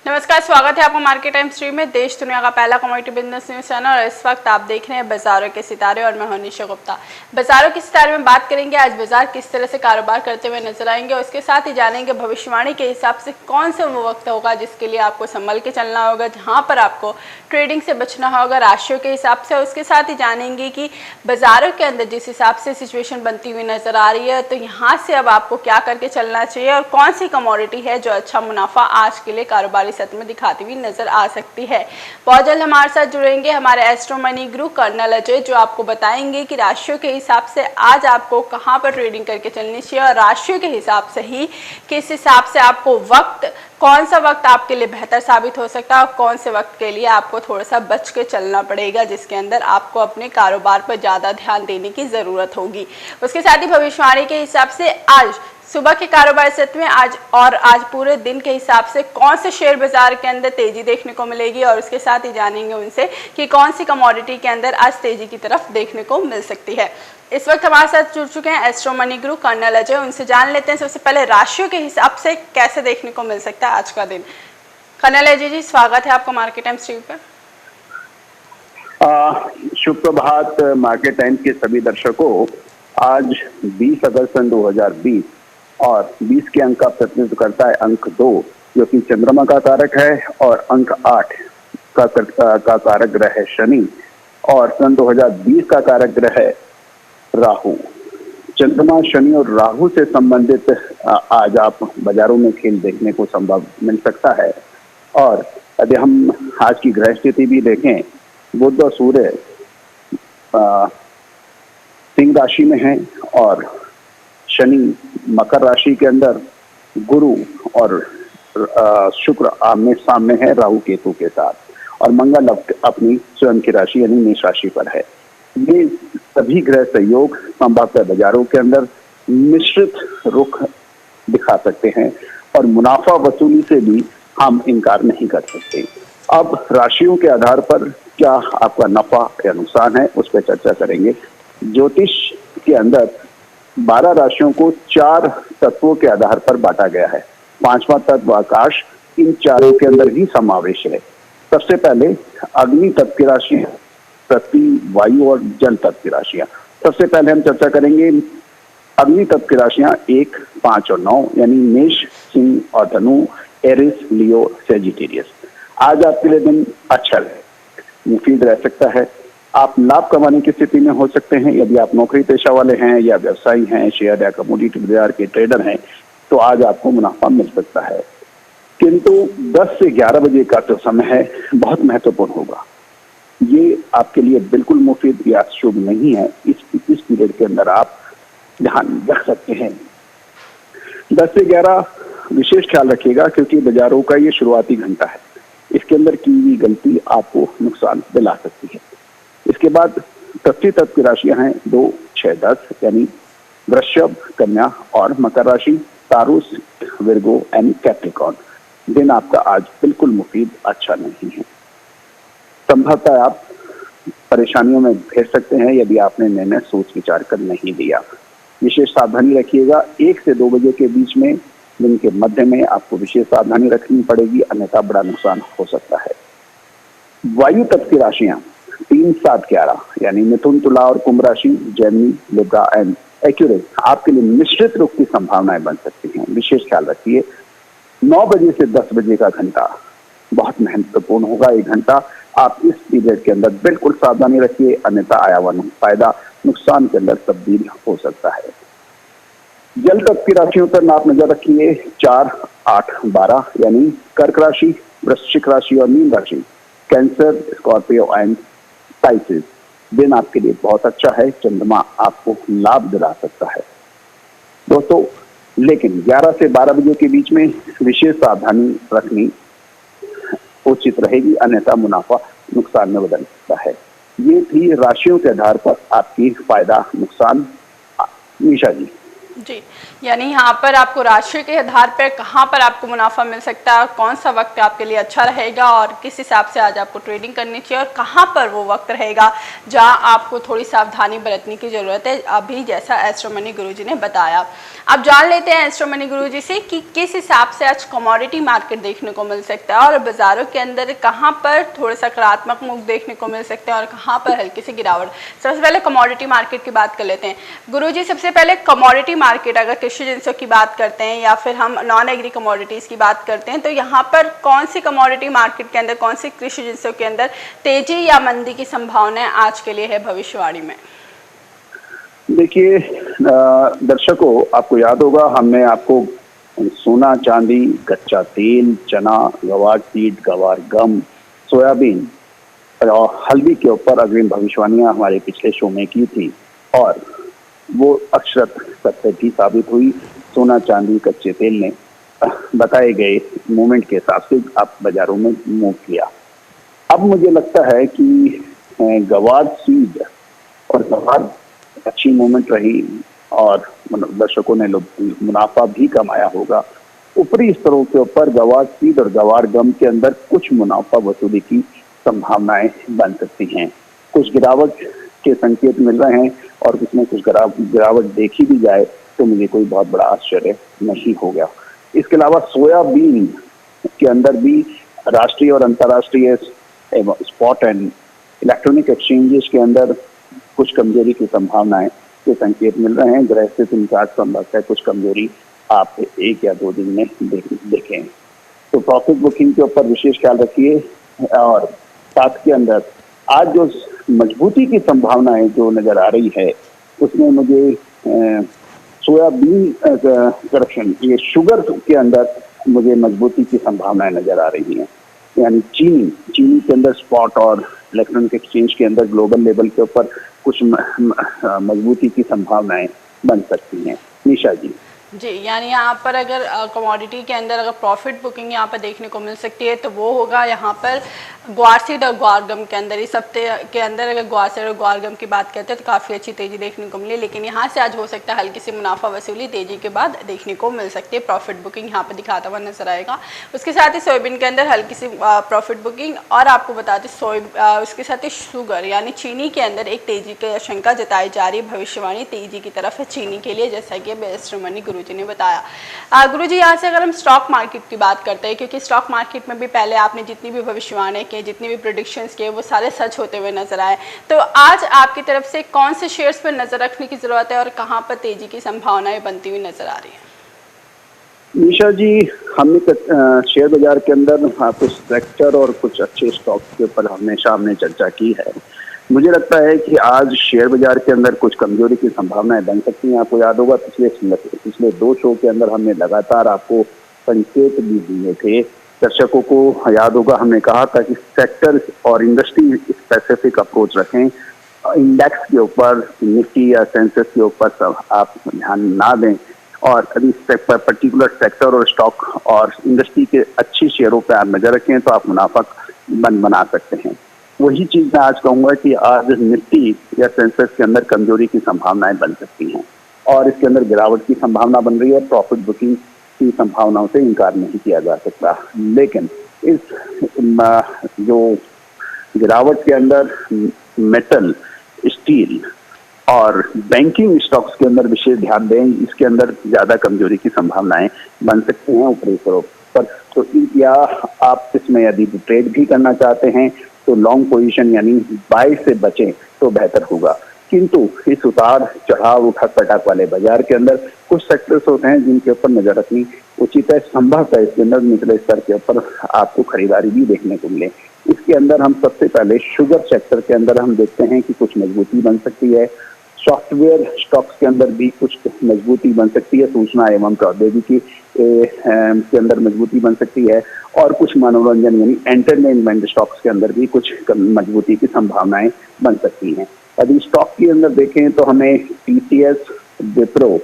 नमस्कार, स्वागत है आपका मार्केट टाइम स्ट्रीम में। देश दुनिया का पहला कमोडिटी बिजनेस न्यूज चैनल और इस वक्त आप देख रहे हैं बाजारों के सितारे और मैं हूं निशा गुप्ता। बाजारों के सितारे में बात करेंगे आज बाजार किस तरह से कारोबार करते हुए नजर आएंगे और इसके साथ ही जानेंगे भविष्यवाणी के हिसाब से कौन सा वो वक्त होगा जिसके लिए आपको संभल के चलना होगा, जहाँ पर आपको ट्रेडिंग से बचना होगा राशियों के हिसाब से। उसके साथ ही जानेंगे कि बाजारों के अंदर जिस हिसाब से सिचुएशन बनती हुई नजर आ रही है तो यहाँ से अब आपको क्या करके चलना चाहिए और कौन सी कमोडिटी है जो अच्छा मुनाफा आज के लिए कारोबारी सत्र में दिखाती हुई नजर आ सकती है। बहुत जल्द हमारे साथ जुड़ेंगे हमारे एस्ट्रो मनी गुरु कर्नल अजय, जो आपको बताएंगे कि राशियों के हिसाब से आज आपको कहां पर ट्रेडिंग करके चलनी चाहिए और राशियों के हिसाब से ही किस हिसाब से आपको कौन सा वक्त आपके लिए बेहतर साबित हो सकता है और कौन से वक्त के लिए आपको थोड़ा सा बच के चलना पड़ेगा, जिसके अंदर आपको अपने कारोबार पर ज़्यादा ध्यान देने की ज़रूरत होगी। उसके साथ ही भविष्यवाणी के हिसाब से आज सुबह के कारोबार सत्र में आज पूरे दिन के हिसाब से कौन से शेयर बाजार के अंदर तेजी देखने को मिलेगी और उसके साथ ही जानेंगे उनसे कि कौन सी कमोडिटी के अंदर आज तेजी की तरफ देखने को मिल सकती है। इस वक्त हमारे साथ जुड़ चुके हैं एस्ट्रो मनी गुरु कर्नल अजय, उनसे जान लेते हैं सबसे पहले राशियों के हिसाब से कैसे देखने को मिल सकता है आज का दिन। कर्नल अजय जी, स्वागत है आपका मार्केट टाइम स्ट्रीम पर। शुभ प्रभात मार्केट टाइम के सभी दर्शकों। आज 20 अगस्त सन 2020 और 20 के अंक का प्रतिनिधित्व करता है अंक 2, जो कि चंद्रमा का कारक है, और अंक 8 का कारक ग्रह है शनि, और सन 2020 का कारक ग्रह है राहु। चंद्रमा, शनि और राहु से संबंधित आज आप बाजारों में खेल देखने को संभव मिल सकता है। और यदि हम आज की ग्रह स्थिति भी देखें, बुध और सूर्य सिंह राशि में हैं और शनि मकर राशि के अंदर, गुरु और शुक्र आमने सामने है राहु केतु के साथ, और मंगल अपनी स्वयं की राशि यानी मेष राशि पर है। ये सभी ग्रह सहयोग संभवतः बाजारों के अंदर मिश्रित रुख दिखा सकते हैं और मुनाफा वसूली से भी हम इनकार नहीं कर सकते। अब राशियों के आधार पर क्या आपका नफा या नुकसान है, उस पर चर्चा करेंगे। ज्योतिष के अंदर 12 राशियों को 4 तत्वों के आधार पर बांटा गया है। 5वां तत्व आकाश इन चारों के अंदर ही समावेश है। सबसे पहले अग्नि तत्व की राशि, पृथ्वी, वायु और जल तत्व की राशियां। सबसे पहले हम चर्चा करेंगे अग्नि तत्व की राशियां 1, 5 और 9, यानी मेष, सिंह और धनु, एरिस, लियो, सेजिटेरियस। आज आपके लिए दिन अच्छा है, मुफीद रह सकता है। आप लाभ कमाने की स्थिति में हो सकते हैं। यदि आप नौकरी पेशा वाले हैं या व्यवसायी हैं, शेयर या कमोडिटी बाजार के ट्रेडर हैं, तो आज आपको मुनाफा मिल सकता है। किंतु 10 से 11 बजे का जो समय है बहुत महत्वपूर्ण होगा। ये आपके लिए बिल्कुल मुफीद या शुभ नहीं है। इस पीरियड के अंदर आप ध्यान रख सकते हैं। 10 से 11 विशेष ख्याल रखिएगा, क्योंकि बाजारों का ये शुरुआती घंटा है। इसके अंदर की हुई गलती आपको नुकसान दिला सकती है। इसके बाद पृथ्वी तत्व की राशियां हैं 2, 6, 10, यानी वृषभ, कन्या और मकर राशि, तारुस, विर्गो एंड कैप्रिकॉर्न। दिन आपका आज बिल्कुल मुफीद अच्छा नहीं है। संभवतः आप परेशानियों में घेर सकते हैं यदि आपने निर्णय सोच विचार कर नहीं लिया। विशेष सावधानी रखिएगा। 1 से 2 बजे के बीच में दिन के मध्य में आपको विशेष सावधानी रखनी पड़ेगी, अन्यथा बड़ा नुकसान हो सकता है। वायु तत्व की राशियां 3, 7, 11, यानी मिथुन, तुला और कुंभ राशि, जेमिनी, लिब्रा एंड एक्यूरिस, आपके लिए मिश्रित रुख की संभावनाएं बन सकती हैं। विशेष ख्याल रखिए। 9 बजे से 10 बजे का घंटा बहुत महत्वपूर्ण होगा। ये घंटा आप इस पीरियड के अंदर बिल्कुल सावधानी रखिए, अन्यथा आया हुआ फायदा नुकसान के अंदर तब्दील हो सकता है। जल तत्व की राशियों पर आप नजर रखिए। 4, 8, 12, यानी कर्क राशि, वृश्चिक राशि और मीन राशि, कैंसर, स्कॉर्पियो एंड स्पाइसेस। दिन आपके लिए बहुत अच्छा है। चंद्रमा आपको लाभ दिला सकता है दोस्तों, लेकिन 11 से 12 बजे के बीच में विशेष सावधानी रखनी उचित रहेगी, अन्यथा मुनाफा नुकसान में बदल सकता है। ये थी राशियों के आधार पर आपकी फायदा नुकसान। निशा जी, यानी यहाँ पर आपको राशि के आधार पर कहाँ पर आपको मुनाफा मिल सकता है, कौन सा वक्त आपके लिए अच्छा रहेगा और किस हिसाब से आज आपको ट्रेडिंग करनी चाहिए और कहाँ पर वो वक्त रहेगा जहाँ आपको थोड़ी सावधानी बरतने की ज़रूरत है, अभी जैसा एस्ट्रो मनी गुरुजी ने बताया। अब जान लेते हैं एस्ट्रो मनी गुरुजी से कि किस हिसाब से आज कमोडिटी मार्केट देखने को मिल सकता है और बाजारों के अंदर कहां पर थोड़ा सकारात्मक मुख देखने को मिल सकते हैं और कहां पर हल्की सी गिरावट। सबसे पहले कमोडिटी मार्केट की बात कर लेते हैं गुरुजी। सबसे पहले कमोडिटी मार्केट, अगर कृषि जिंसों की बात करते हैं या फिर हम नॉन एग्री कमोडिटीज़ की बात करते हैं, तो यहाँ पर कौन सी कमोडिटी मार्केट के अंदर, कौन सी कृषि जिंसों के अंदर तेजी या मंदी की संभावनाएं आज के लिए है भविष्यवाणी में? देखिए दर्शकों, आपको याद होगा हमने आपको सोना, चांदी, कच्चा तेल, चना, गवार सीड, गवार गम, सोयाबीन और हल्दी के ऊपर अग्रिम भविष्यवाणियां हमारे पिछले शो में की थी और वो अक्षरत सत्य भी साबित हुई। सोना, चांदी, कच्चे तेल ने बताए गए मूवमेंट के हिसाब से आप बाजारों में मूव किया। अब मुझे लगता है कि गवार सीड और गवार अच्छी मूवमेंट रही और दर्शकों ने मुनाफा भी कमाया होगा। ऊपरी स्तरों के ऊपर गवार सीड और गवार गम के अंदर कुछ मुनाफा वसूली की संभावनाएं बन सकती हैं। कुछ गिरावट के संकेत मिल रहे हैं और उसमें कुछ गिरावट देखी भी जाए तो मुझे कोई बहुत बड़ा आश्चर्य नहीं हो गया। इसके अलावा सोयाबीन के अंदर भी राष्ट्रीय और अंतर्राष्ट्रीय स्पॉट एंड इलेक्ट्रॉनिक एक्सचेंजेस के अंदर कुछ कमजोरी की संभावनाएं के संकेत मिल रहे हैं। ग्रह से संचार संभव है कुछ कमजोरी आप 1 या 2 दिन में देखें। तो प्रॉफिट बुकिंग के ऊपर विशेष ख्याल रखिए और साथ के अंदर आज जो मजबूती की संभावनाएं जो नजर आ रही है उसमें मुझे सोयाबीन करेक्शन, ये शुगर के अंदर मुझे मजबूती की संभावनाएं नजर आ रही हैं। यानी चीनी के अंदर स्पॉट और इलेक्ट्रॉनिक एक्सचेंज के अंदर ग्लोबल लेवल के ऊपर कुछ मजबूती की संभावनाएं बन सकती हैं। निशा जी। जी, यानी यहाँ पर अगर कमोडिटी के अंदर अगर प्रॉफिट बुकिंग यहाँ पर देखने को मिल सकती है तो वो होगा यहाँ पर ग्वार सीड और ग्वार गम के अंदर। इस हफ्ते के अंदर अगर ग्वार सीड और ग्वार गम की बात करते हैं तो काफ़ी अच्छी तेज़ी देखने को मिली, लेकिन यहाँ से आज हो सकता है हल्की सी मुनाफा वसूली तेज़ी के बाद देखने को मिल सकती है। प्रॉफिट बुकिंग यहाँ पर दिखाता हुआ नजर आएगा। उसके साथ ही सोयाबीन के अंदर हल्की सी प्रॉफिट बुकिंग और आपको बताते उसके साथ ही शुगर यानी चीनी के अंदर एक तेज़ी की आशंका जताई जा रही है। भविष्यवाणी तेज़ी की तरफ है चीनी के लिए, जैसा कि एस्ट्रो मनी गुरुजी ने बताया। गुरुजी, यहाँ से अगर हम स्टॉक मार्केट की बात करते हैं, क्योंकि स्टॉक मार्केट में भी पहले आपने जितनी भी भविष्यवाणी की, जितनी भी प्रेडिक्शंस किए, वो सारे सच होते हुए नजर आए। तो आज आपकी तरफ से कौन से शेयर्स पर नजर रखने की जरूरत है और कहाँ पर तेजी की संभावनाएं बनती हुई नजर आ रही है? निशा जी, हमने शेयर बाजार के अंदर कुछ सेक्टर और कुछ अच्छे स्टॉक्स के ऊपर हमेशा हमने चर्चा की है। मुझे लगता है कि आज शेयर बाजार के अंदर कुछ कमजोरी की संभावनाएं बन सकती हैं। आपको याद होगा पिछले 2 शो के अंदर हमने लगातार आपको संकेत भी दिए थे। दर्शकों को याद होगा हमने कहा था कि सेक्टर और इंडस्ट्री स्पेसिफिक अप्रोच रखें। इंडेक्स के ऊपर, निफ्टी या सेंसेक्स के ऊपर सब आप ध्यान ना दें और पर्टिकुलर सेक्टर और स्टॉक और इंडस्ट्री के अच्छी शेयरों पर आप नजर रखें तो आप मुनाफा बना सकते हैं। वही चीज मैं आज कहूंगा कि आज निफ्टी या सेंसेक्स के अंदर कमजोरी की संभावनाएं बन सकती हैं और इसके अंदर गिरावट की संभावना बन रही है। प्रॉफिट बुकिंग की संभावनाओं से इनकार नहीं किया जा सकता, लेकिन इस जो गिरावट के अंदर मेटल, स्टील और बैंकिंग स्टॉक्स के अंदर विशेष ध्यान दें। इसके अंदर ज्यादा कमजोरी की संभावनाएं बन सकती हैं ऊपरी स्तरों पर। तो या आप इसमें यदि ट्रेड भी करना चाहते हैं तो लॉन्ग पोजीशन यानी बाय से बचें तो बेहतर होगा। किंतु इस उतार चढ़ाव, उठक पटक वाले बाजार के अंदर कुछ सेक्टर्स होते हैं जिनके ऊपर नजर रखनी उचित है। संभव है इसके अंदर निचले स्तर के ऊपर आपको खरीदारी भी देखने को मिले। इसके अंदर हम सबसे पहले शुगर सेक्टर के अंदर हम देखते हैं कि कुछ मजबूती बन सकती है। सॉफ्टवेयर स्टॉक्स के अंदर भी कुछ मजबूती बन सकती है। सूचना एवं प्रौद्योगिकी के अंदर मजबूती बन सकती है और कुछ मनोरंजन यानी एंटरटेनमेंट स्टॉक्स के अंदर भी कुछ मजबूती की संभावनाएं बन सकती हैं। यदि स्टॉक के अंदर देखें तो हमें टीसीएस, विप्रो,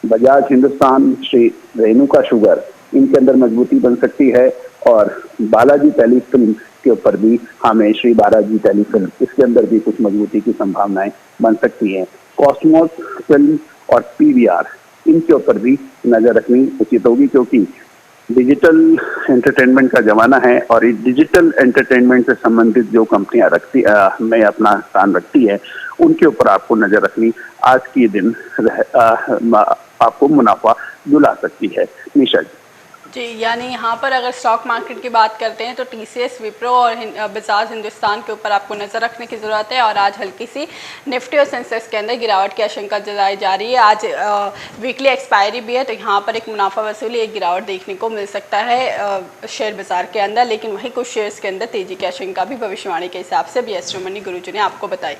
बजाज हिंदुस्तान, श्री रेणुका शुगर, इनके अंदर मजबूती बन सकती है और बालाजी टेलीफिल्म के ऊपर भी हमें श्री बालाजी टेलीफिल्म, इसके अंदर भी कुछ मजबूती की संभावनाएं बन सकती है। कॉस्मोस फिल्म और पीवीआर, इनके ऊपर भी नजर रखनी उचित होगी क्योंकि डिजिटल एंटरटेनमेंट का जमाना है और इस डिजिटल एंटरटेनमेंट से संबंधित जो कंपनियां में अपना स्थान रखती है उनके ऊपर आपको नजर रखनी आज के दिन आपको मुनाफा दिला सकती है। निशा जी। जी, यानी यहाँ पर अगर स्टॉक मार्केट की बात करते हैं तो टीसीएस, विप्रो और बजाज हिंदुस्तान के ऊपर आपको नज़र रखने की ज़रूरत है। और आज हल्की सी निफ्टी और सेंसेक्स के अंदर गिरावट की आशंका जताई जा रही है। आज वीकली एक्सपायरी भी है, तो यहाँ पर एक मुनाफा वसूली, एक गिरावट देखने को मिल सकता है शेयर बाजार के अंदर। लेकिन वहीं कुछ शेयर्स के अंदर तेज़ी की आशंका भी भविष्यवाणी के हिसाब से भी एस्ट्रो मनी गुरुजी ने आपको बताई।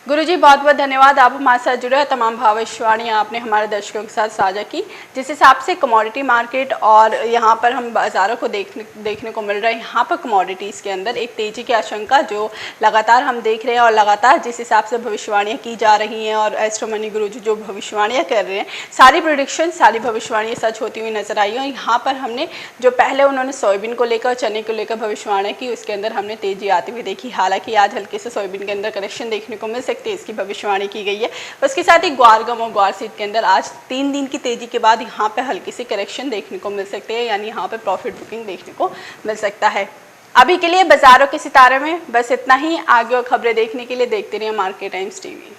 गुरुजी बहुत बहुत धन्यवाद, आप हमारे साथ जुड़े हैं, तमाम भविष्यवाणियाँ आपने हमारे दर्शकों के साथ साझा की। जिस हिसाब से कमोडिटी मार्केट और यहाँ पर हम बाज़ारों को देखने को मिल रहा है, यहाँ पर कमोडिटीज़ के अंदर एक तेज़ी की आशंका जो लगातार हम देख रहे हैं। और लगातार जिस हिसाब से भविष्यवाणियाँ की जा रही हैं और एस्ट्रो मनी गुरुजी जो भविष्यवाणियाँ कर रहे हैं, सारी प्रेडिक्शन, सारी भविष्यवाणियाँ सच होती हुई नजर आई हैं। यहाँ पर हमने जो पहले उन्होंने सोयाबीन को लेकर, चने को लेकर भविष्यवाणियाँ की, उसके अंदर हमने तेज़ी आती हुई देखी। हालांकि आज हल्के से सोयाबीन के अंदर करेक्शन देखने को मिल सकती है, इसकी भविष्यवाणी की गई है। उसके साथ ही ग्वार गम और ग्वार सीड के अंदर आज 3 दिन की तेजी के बाद यहाँ पे हल्की सी करेक्शन देखने को मिल सकती है, यानी यहाँ पे प्रॉफिट बुकिंग देखने को मिल सकता है। अभी के लिए बाजारों के सितारे में बस इतना ही। आगे और खबरें देखने के लिए देखते रहिए मार्केट टाइम्स टीवी।